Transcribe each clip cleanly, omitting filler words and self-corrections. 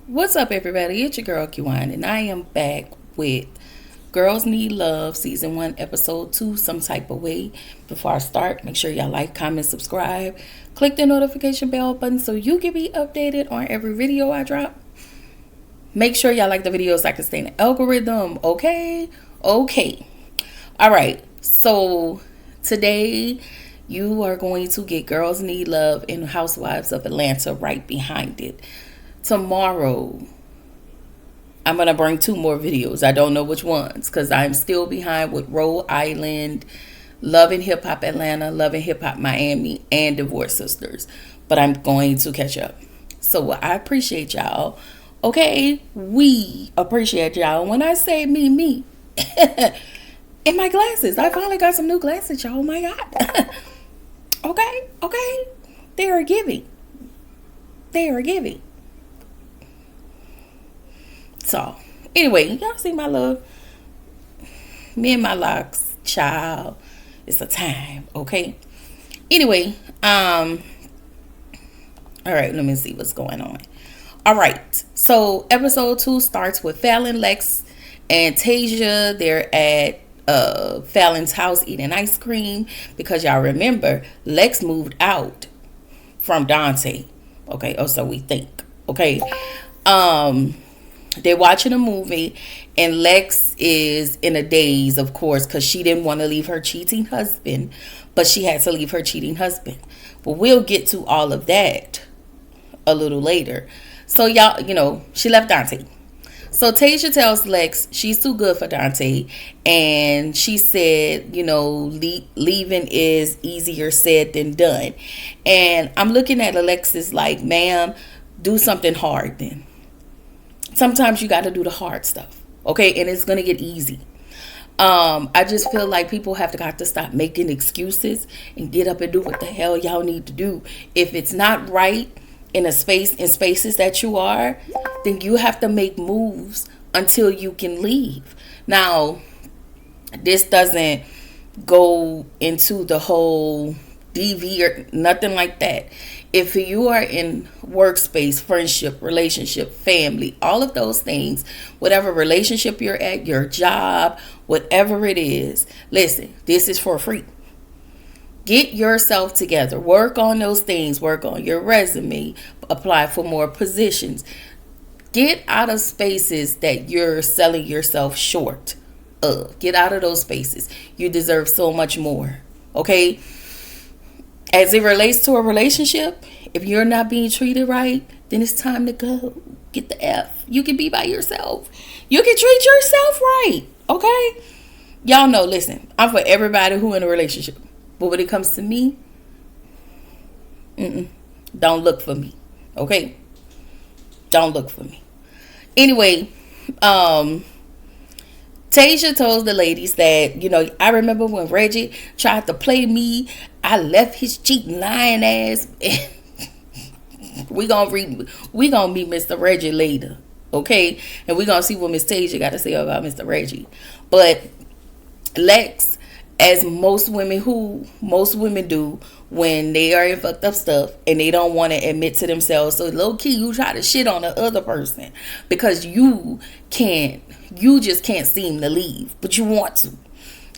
What's up, everybody? It's your girl Kiwan, and I am back with Girls Need Love, Season 1, Episode 2, Some Type of Way. Before I start, make sure y'all like, comment, subscribe. Click the notification bell button so you can be updated on every video I drop. Make sure y'all like the videos so I can stay in the algorithm, okay? Okay. Alright, so today you are going to get Girls Need Love and Housewives of Atlanta right behind it. Tomorrow, I'm going to bring 2 more videos. I don't know which ones because I'm still behind with Rhode Island, Love and Hip Hop Atlanta, Love and Hip Hop Miami, and Divorce Sisters. But I'm going to catch up. So I appreciate y'all. Okay, we appreciate y'all. When I say me, in my glasses. I finally got some new glasses, y'all. Oh my God. Okay. They are giving. So, anyway, y'all see my love. Me and my locks, child. It's a time, okay? Anyway, all right, let me see what's going on. All right, so episode 2 starts with Fallon, Lex, and Tasia. They're at Fallon's house eating ice cream because y'all remember Lex moved out from Dante. Okay, or so we think. Okay, they're watching a movie, and Lex is in a daze, of course, because she didn't want to leave her cheating husband, but she had to leave her cheating husband. But we'll get to all of that a little later. So y'all, she left Dante. So Tasia tells Lex she's too good for Dante, and she said, leaving is easier said than done. And I'm looking at Alexis like, ma'am, do something hard then. Sometimes you got to do the hard stuff, okay? And it's going to get easy. I just feel like people got to stop making excuses and get up and do what the hell y'all need to do. If it's not right in spaces that you are, then you have to make moves until you can leave. Now, this doesn't go into the whole DV or nothing like that. If you are in workspace, friendship, relationship, family, all of those things, whatever relationship you're at, your job, whatever it is, listen, this is for free. Get yourself together. Work on those things. Work on your resume. Apply for more positions. Get out of spaces that you're selling yourself short of. Get out of those spaces. You deserve so much more. Okay? As it relates to a relationship, if you're not being treated right, then it's time to go. Get the F. You can be by yourself. You can treat yourself right. Okay? Y'all know, listen, I'm for everybody who in a relationship. But when it comes to me, don't look for me. Okay? Don't look for me. Anyway, Tasia told the ladies that, I remember when Reggie tried to play me, I left his cheating lying ass. we gonna meet Mr. Reggie later, okay? And we gonna see what Miss Tasia got to say about Mr. Reggie. But Lex, as most women do when they are in fucked up stuff and they don't want to admit to themselves. So low key, you try to shit on the other person because you just can't seem to leave, but you want to.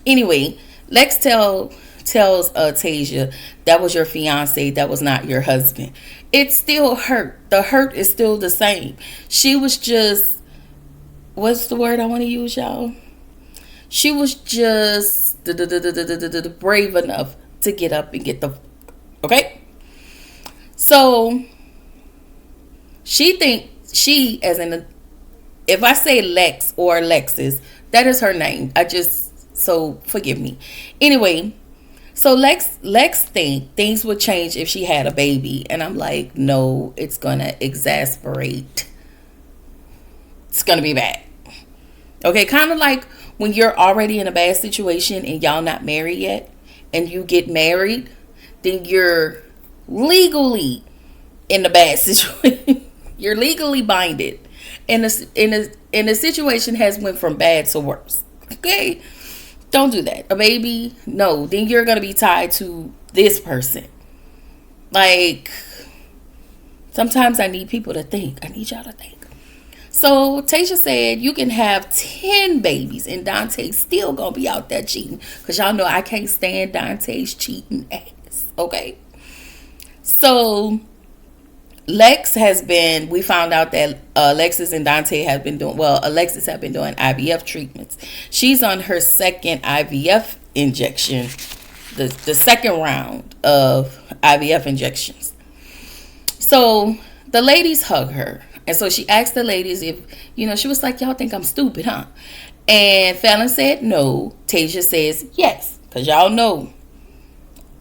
Anyway, Lex tells Tasia that was your fiance, that was not your husband. It still hurt. The hurt is still the same. She was just, what's the word I want to use, y'all? She was just brave enough to get up and get the, okay? So if I say Lex or Alexis, that is her name. So forgive me. Anyway, so Lex think things would change if she had a baby. And I'm like, no, it's going to exasperate. It's going to be bad. Okay, kind of like when you're already in a bad situation and y'all not married yet and you get married, then you're legally in a bad situation. You're legally binded. And the situation has went from bad to worse. Okay? Don't do that. A baby, no. Then you're going to be tied to this person. Like, sometimes I need people to think. I need y'all to think. So Tasha said you can have 10 babies and Dante's still gonna be out there cheating. Because y'all know I can't stand Dante's cheating ass. Okay. So we found out that Alexis and Dante have been doing, Alexis have been doing IVF treatments. She's on her second IVF injection, the second round of IVF injections. So the ladies hug her. And so she asked the ladies if, she was like, y'all think I'm stupid, huh? And Fallon said no. Tasia says yes. Because y'all know,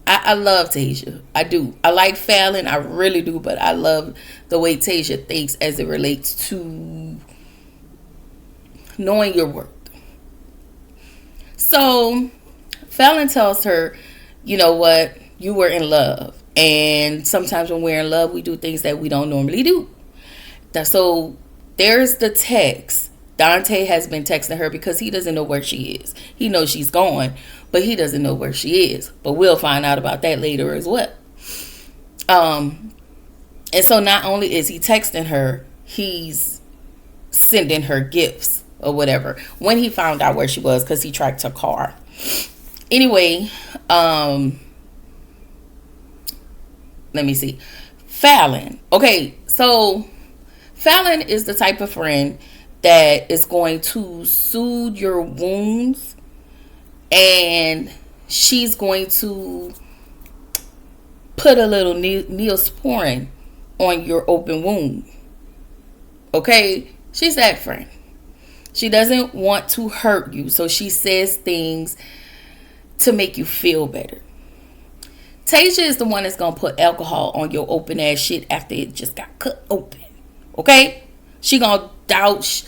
I love Tasia. I do. I like Fallon. I really do. But I love the way Tasia thinks as it relates to knowing your worth. So Fallon tells her, you know what? You were in love. And sometimes when we're in love, we do things that we don't normally do. So there's the text. Dante has been texting her because he doesn't know where she is. He knows she's gone, but he doesn't know where she is. But we'll find out about that later as well. And so not only is he texting her, he's sending her gifts or whatever when he found out where she was because he tracked her car. Anyway, let me see. Fallon. Okay, so Fallon is the type of friend that is going to soothe your wounds, and she's going to put a little Neosporin on your open wound. Okay? She's that friend. She doesn't want to hurt you, so she says things to make you feel better. Tasia is the one that's going to put alcohol on your open ass shit after it just got cut open. Okay? She gonna douse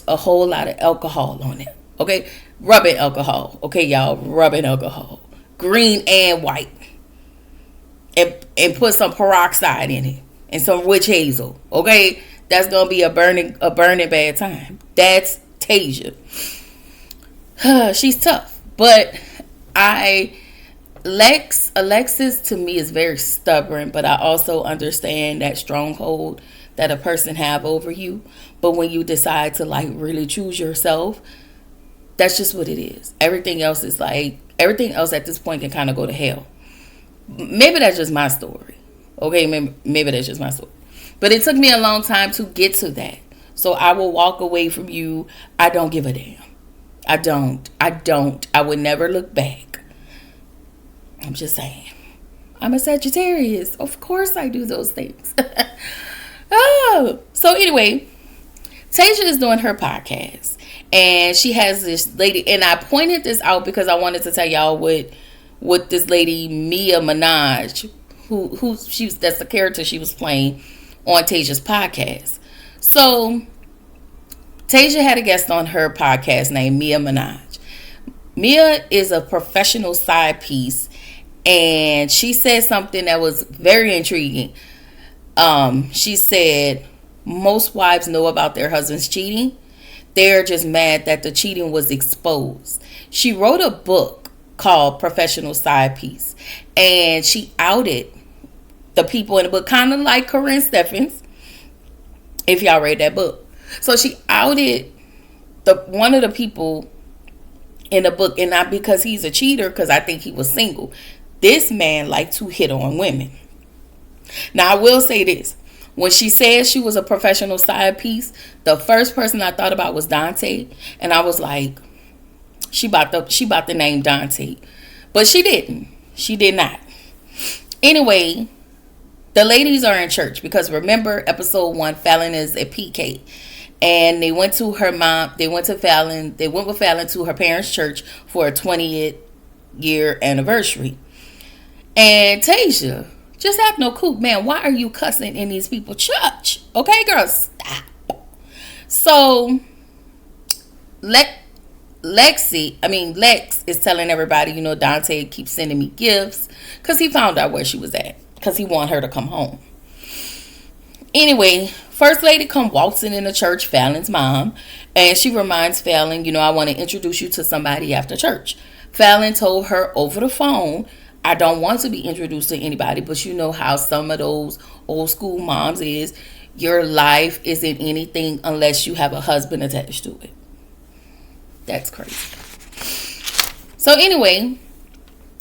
a whole lot of alcohol on it. Okay? Rubbing alcohol. Okay, y'all? Rubbing alcohol. Green and white. And put some peroxide in it. And some witch hazel. Okay? That's gonna be a burning bad time. That's Tasia. She's tough. But Alexis to me is very stubborn, but I also understand that stronghold that a person have over you. But when you decide to really choose yourself, that's just what it is. Everything else at this point can kind of go to hell. Maybe that's just my story. Okay, maybe that's just my story. But it took me a long time to get to that. So I will walk away from you. I don't give a damn. I don't. I would never look back. I'm just saying. I'm a Sagittarius. Of course I do those things. So anyway, Tasia is doing her podcast. And she has this lady. And I pointed this out because I wanted to tell y'all what this lady, Mia Minaj, that's the character she was playing on Tasia's podcast. So Tasia had a guest on her podcast named Mia Minaj. Mia is a professional side piece, and she said something that was very intriguing. She said most wives know about their husbands cheating. They're just mad that the cheating was exposed. She wrote a book called Professional Side Piece, and she outed the people in the book, kind of like Corinne Steffens, if y'all read that book. So she outed one of the people in the book, and not because he's a cheater, because I think he was single. This man liked to hit on women. Now I will say this. When she said she was a professional side piece, the first person I thought about was Dante. And I was like, she about the name Dante. But she didn't. She did not. Anyway, the ladies are in church because remember episode 1, Fallon is a PK. And they went to her mom. They went with Fallon to her parents' church for a 20th year anniversary. And Tasia just have no cool, man. Why are you cussing in these people's church? Okay, girl, stop. So Lex is telling everybody, Dante keeps sending me gifts because he found out where she was at because he wanted her to come home. Anyway, First Lady come waltzing in the church, Fallon's mom, and she reminds Fallon, I want to introduce you to somebody after church. Fallon told her over the phone, I don't want to be introduced to anybody, but you know how some of those old school moms is. your life isn't anything unless you have a husband attached to it. That's crazy. So anyway,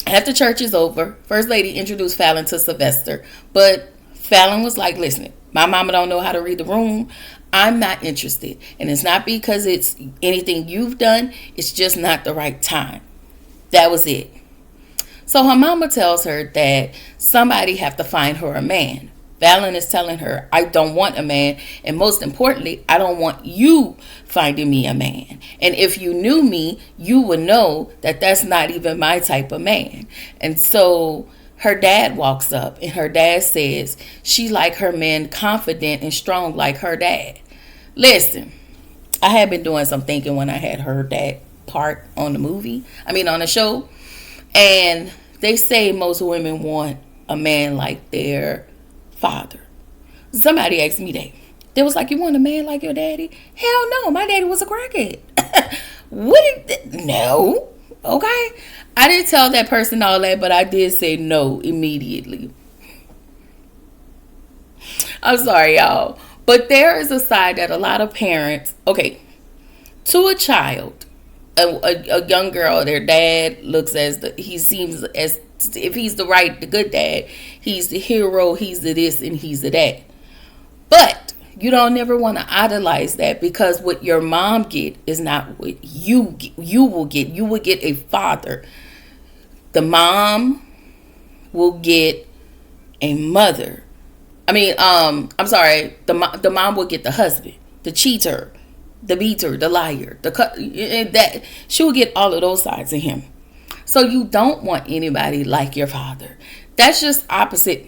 after church is over, First Lady introduced Fallon to Sylvester. But Fallon was like, listen, my mama don't know how to read the room. I'm not interested. And it's not because it's anything you've done. It's just not the right time. That was it. So her mama tells her that somebody have to find her a man. Fallon is telling her, I don't want a man. And most importantly, I don't want you finding me a man. And if you knew me, you would know that that's not even my type of man. And so her dad walks up and her dad says she like her men confident and strong like her dad. Listen, I had been doing some thinking when I had heard that part on the show. And they say most women want a man like their father. Somebody asked me that. They was like, you want a man like your daddy? Hell no, my daddy was a crackhead. No. Okay. I didn't tell that person all that, but I did say no immediately. I'm sorry, y'all. But there is a side that a lot of parents, to a child, a young girl, their dad looks he seems as if he's the good dad, he's the hero, he's the this and he's the that. But you don't never want to idolize that, because what your mom get is not what you will get. You will get a father. The mom will get a mother. The mom will get the husband, the cheater, the beater, the liar, that she will get all of those sides of him. So you don't want anybody like your father. That's just opposite.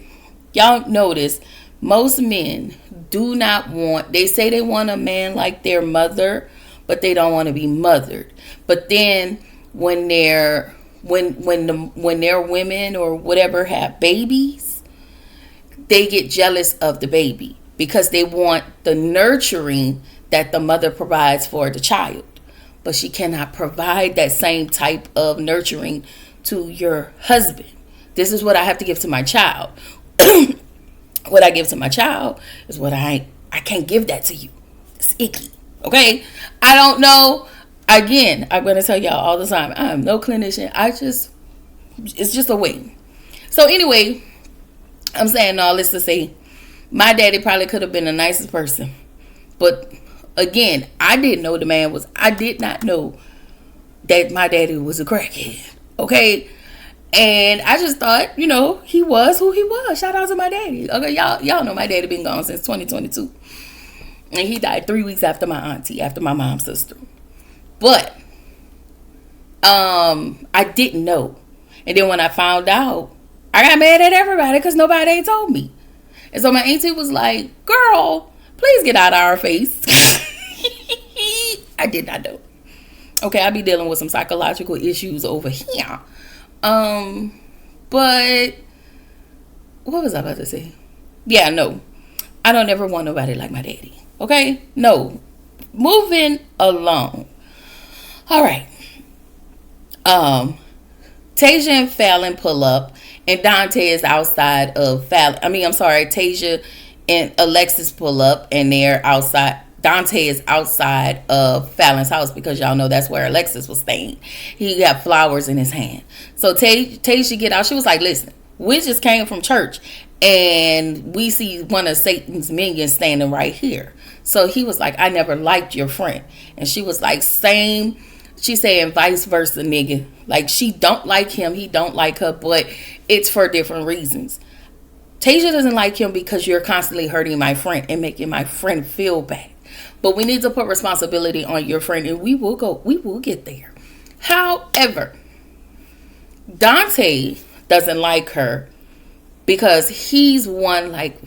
Y'all notice most men do not want, they say they want a man like their mother, but they don't want to be mothered. But then when their women or whatever have babies, they get jealous of the baby because they want the nurturing that the mother provides for the child. But she cannot provide that same type of nurturing to your husband. This is what I have to give to my child. What I give to my child is what I can't give that to you. It's icky. Okay? I don't know. Again, I'm going to tell y'all all the time, I'm no clinician. It's just a way. So anyway, I'm saying all this to say, my daddy probably could have been the nicest person. But again, I did not know that my daddy was a crackhead. Okay? And I just thought, he was who he was. Shout out to my daddy. Okay, y'all know my daddy been gone since 2022. And he died 3 weeks after my auntie, after my mom's sister. But I didn't know. And then when I found out, I got mad at everybody because nobody ain't told me. And so my auntie was like, girl, please get out of our face. I did not know. Okay, I be dealing with some psychological issues over here. But what was I about to say? Yeah, no. I don't ever want nobody like my daddy. Okay? No. Moving along. All right. Tasia and Fallon pull up, and Dante is outside of Fallon. Tasia and Alexis pull up, and they're outside. Dante is outside of Fallon's house because y'all know that's where Alexis was staying. He got flowers in his hand. So Tasia get out. She was like, listen, we just came from church and we see one of Satan's minions standing right here. So he was like, I never liked your friend. And she was like, same. She saying vice versa, nigga. Like, she don't like him. He don't like her, but it's for different reasons. Tasia doesn't like him because you're constantly hurting my friend and making my friend feel bad. But we need to put responsibility on your friend, and we will get there. However, Dante doesn't like her because he's one, like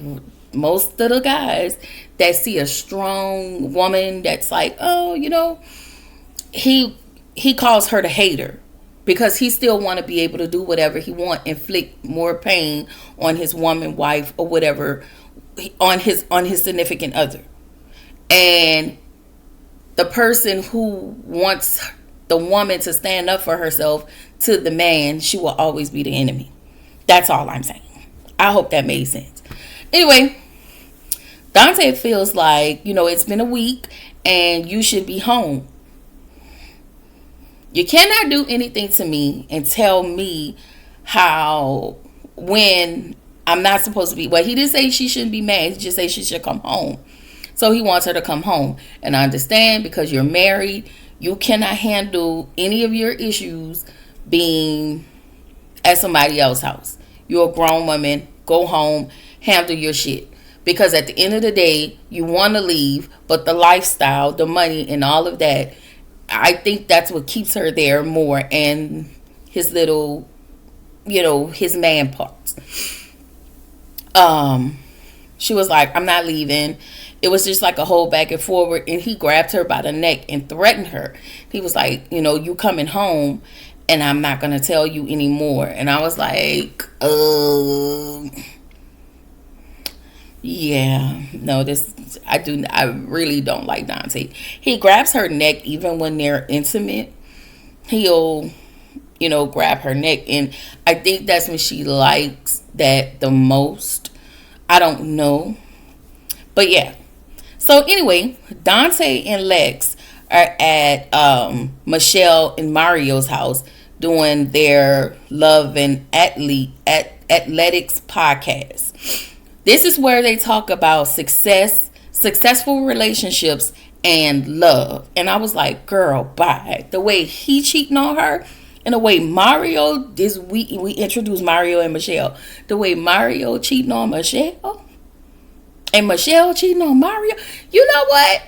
most of the guys, that see a strong woman that's like, he calls her the hater because he still want to be able to do whatever he want, inflict more pain on his woman, wife, or whatever, on his significant other. And the person who wants the woman to stand up for herself to the man, she will always be the enemy. That's all I'm saying. I hope that made sense. Anyway, Dante feels like, it's been a week and you should be home. You cannot do anything to me and tell me how, when I'm not supposed to be. Well, he didn't say she shouldn't be mad. He just said she should come home. So he wants her to come home. And I understand, because you're married, you cannot handle any of your issues being at somebody else's house. You're a grown woman. Go home. Handle your shit. Because at the end of the day, you want to leave, but the lifestyle, the money, and all of that, I think that's what keeps her there more, and his little, his man parts. She was like, I'm not leaving. It was just like a whole back and forward, and he grabbed her by the neck and threatened her. He was like, you coming home, and I'm not going to tell you anymore. And I was like, yeah, no, I really don't like Dante. He grabs her neck even when they're intimate. He'll, grab her neck, and I think that's when she likes that the most. I don't know. But yeah. So anyway, Dante and Lex are at Michelle and Mario's house doing their Love and Athletics podcast. This is where they talk about successful relationships, and love. And I was like, girl, bye. The way he cheating on her, and the way Mario, we introduced Mario and Michelle. The way Mario cheating on Michelle, and Michelle cheating on Mario. You know what?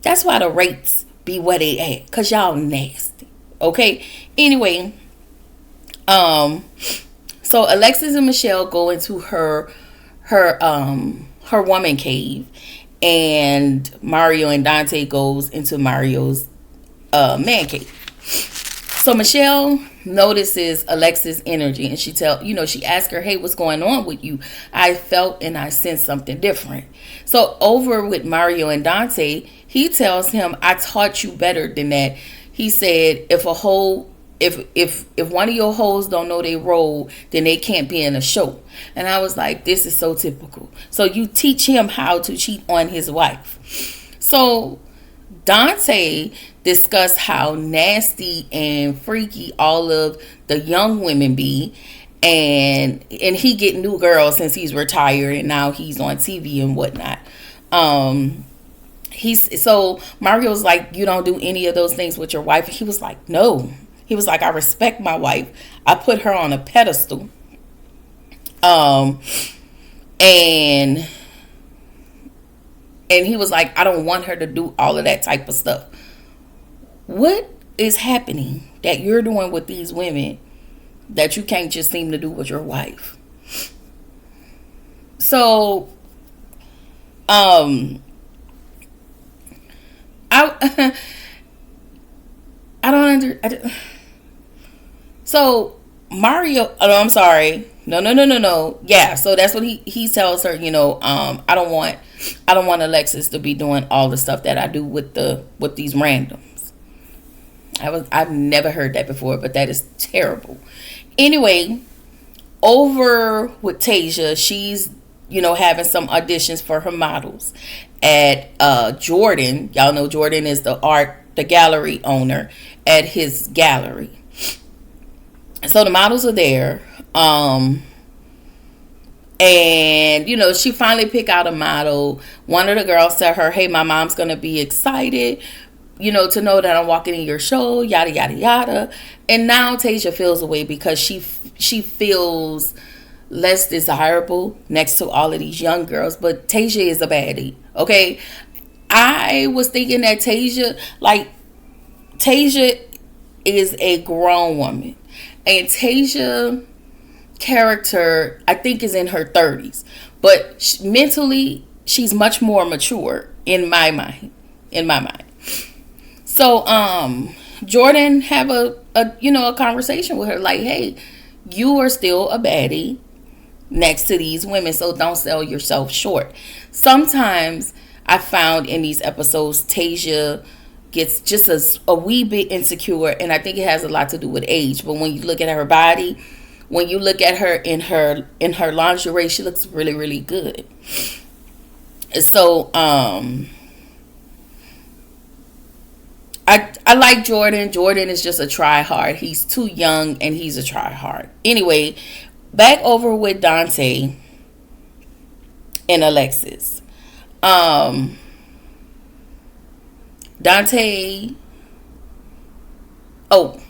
That's why the rates be where they at. Because y'all nasty. Okay? Anyway, so Alexis and Michelle go into her woman cave, and Mario and Dante goes into Mario's man cave. So Michelle notices Alexis' energy, and she asks her, hey, what's going on with you? I felt and I sensed something different. So over with Mario and Dante, he tells him, I taught you better than that. He said, if one of your hoes don't know their role, then they can't be in a show. And I was like, this is so typical. So you teach him how to cheat on his wife. So Dante discussed how nasty and freaky all of the young women be, and he get new girls since he's retired, and now he's on TV and whatnot. So Mario's like, you don't do any of those things with your wife? And he was like, no. He was like, I respect my wife. I put her on a pedestal. And he was like, I don't want her to do all of that type of stuff. What is happening that you're doing with these women that you can't just seem to do with your wife? So, I don't. So Mario, I'm sorry. No. Yeah, so that's what he tells her, I don't want Alexis to be doing all the stuff that I do with these randoms. I've never heard that before, but that is terrible. Anyway, over with Tasia, she's having some auditions for her models at Jordan. Y'all know Jordan is the gallery owner at his gallery. So the models are there. And she finally picked out a model. One of the girls said her, hey, my mom's gonna be excited, to know that I'm walking in your show, yada yada yada. And now Tasia feels away because she feels less desirable next to all of these young girls. But Tasia is a baddie, okay? I was thinking that Tasia is a grown woman, and Tasia character, I think, is in her 30s, but mentally she's much more mature in my mind. So Jordan have a conversation with her like, hey, you are still a baddie next to these women, so don't sell yourself short. Sometimes I found in these episodes Tasia gets just a wee bit insecure, and I think it has a lot to do with age. But when you look at her body, when you look at her in her lingerie, she looks really, really good. So I like Jordan. Jordan is just a try hard. He's too young and he's a try hard. Anyway, back over with Dante and Alexis. Dante. Oh.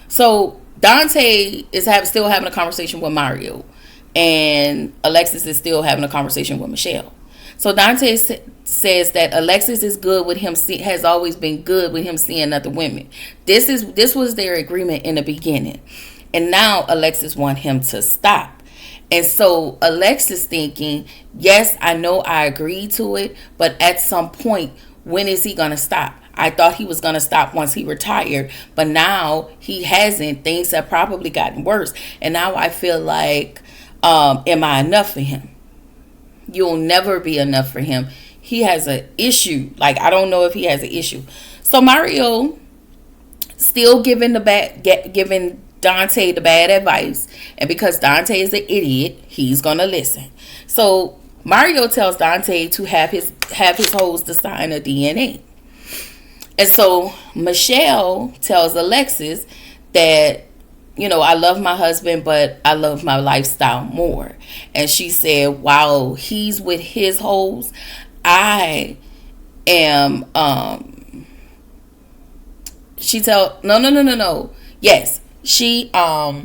So Dante is still having a conversation with Mario, and Alexis is still having a conversation with Michelle. So Dante says that Alexis is good with him, has always been good with him seeing other women. This was their agreement in the beginning, and now Alexis want him to stop. And so Alexis thinking, yes, I know I agreed to it, but at some point, when is he gonna stop? I thought he was going to stop once he retired, but now he hasn't. Things have probably gotten worse. And now I feel like, am I enough for him? You'll never be enough for him. He has an issue. Like, I don't know if he has an issue. So Mario still giving Dante the bad advice. And because Dante is an idiot, he's going to listen. So Mario tells Dante to have his hoes to sign a DNA. And so Michelle tells Alexis that, I love my husband, but I love my lifestyle more. And she said, while he's with his hoes, I am, no. Yes. She tells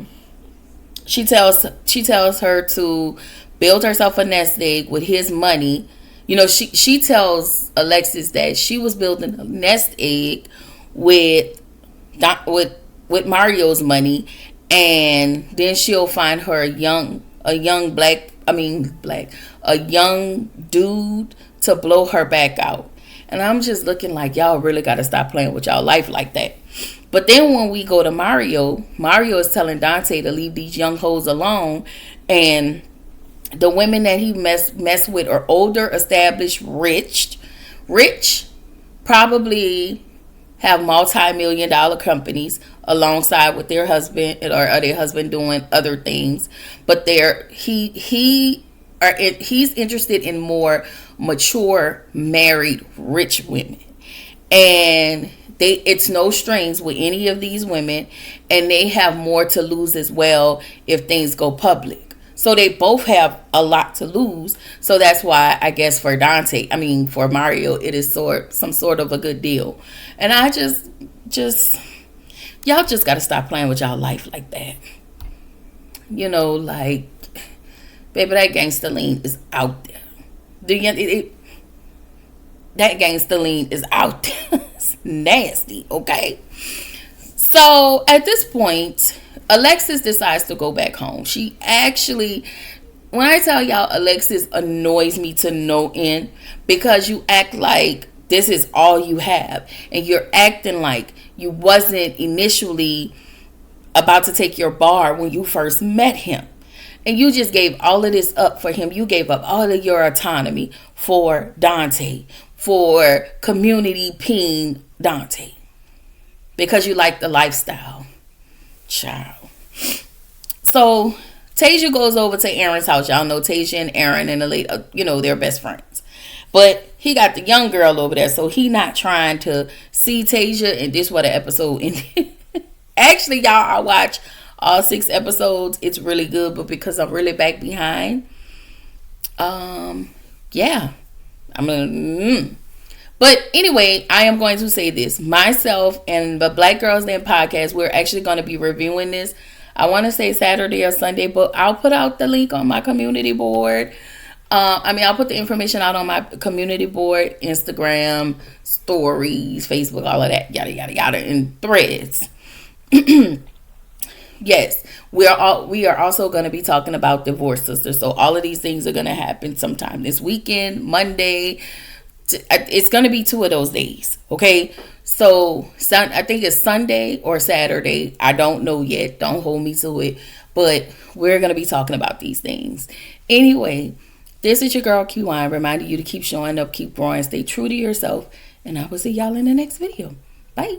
her to build herself a nest egg with his money. She tells Alexis that she was building a nest egg with Mario's money, and then she'll find her a young dude to blow her back out. And I'm just looking like, y'all really got to stop playing with y'all life like that. But then when we go to Mario is telling Dante to leave these young hoes alone, and the women that he mess with are older, established, rich, probably have multi-million-dollar companies alongside with their husband, or their husband doing other things. But he's interested in more mature, married, rich women, and it's no strings with any of these women, and they have more to lose as well if things go public. So they both have a lot to lose. So that's why I guess for Mario, it is some sort of a good deal. And I just y'all just got to stop playing with y'all life like that. Like, baby, that gangster lean is out there. That gangster lean is out there. It's nasty, okay? So at this point, Alexis decides to go back home. She actually, when I tell y'all, Alexis annoys me to no end, because you act like this is all you have, and you're acting like you wasn't initially about to take your bar when you first met him, and you just gave all of this up for him. You gave up all of your autonomy for Dante, for community peen Dante, because you like the lifestyle, child. So Tasia goes over to Aaron's house. Y'all know Tasia and Aaron and the lady, they're best friends. But he got the young girl over there, so he not trying to see Tasia. And this what an episode ended. Actually, y'all, I watch all 6 episodes. It's really good, but because I'm really back behind, yeah, But anyway, I am going to say this. Myself and the Black Girls Den podcast, we're actually going to be reviewing this. I want to say Saturday or Sunday, but I'll put out the link on my community board. I'll put the information out on my community board, Instagram, stories, Facebook, all of that, yada, yada, yada, and Threads. Yes, we are also going to be talking about Divorce Sisters. So all of these things are going to happen sometime this weekend, Monday. It's going to be 2 of those days, okay? So I think it's Sunday or Saturday. I don't know yet. Don't hold me to it. But we're going to be talking about these things. Anyway, this is your girl QI, reminding you to keep showing up, keep growing, stay true to yourself. And I will see y'all in the next video. Bye.